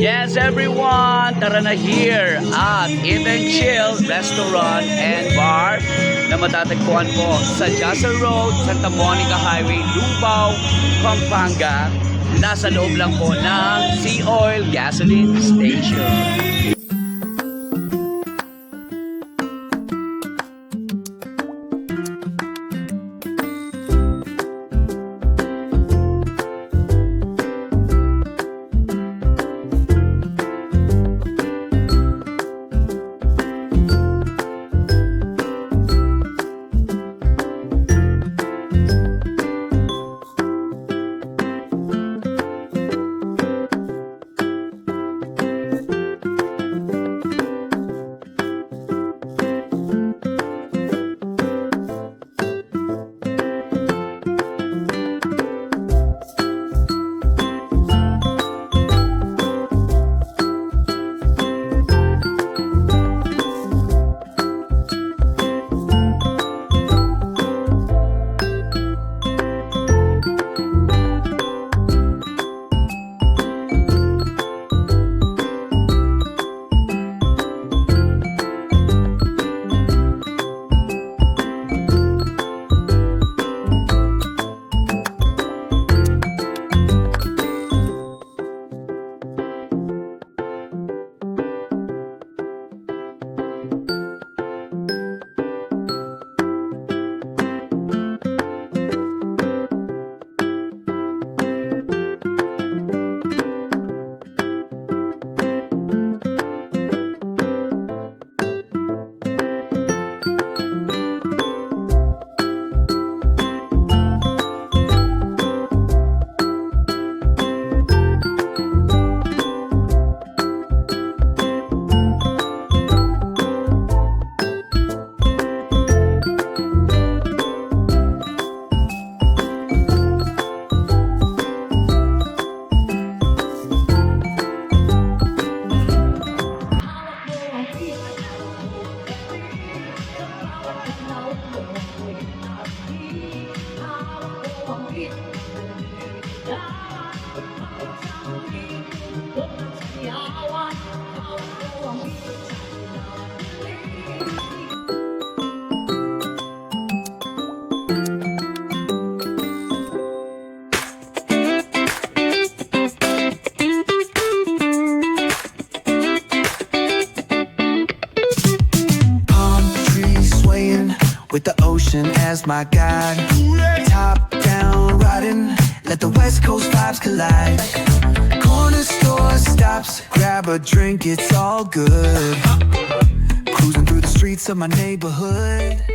Yes everyone, tara na here at Eat and Chill Restaurant and Bar na matatagpuan po sa JASA Road, Santa Monica Highway, LUBAO, Pampanga. Nasa loob lang po ng Sea Oil Gasoline Station. With the ocean as my guide, top down riding, let the west coast vibes collide. Corner store stops, grab a drink, it's all good. Cruising through the streets of my neighborhood.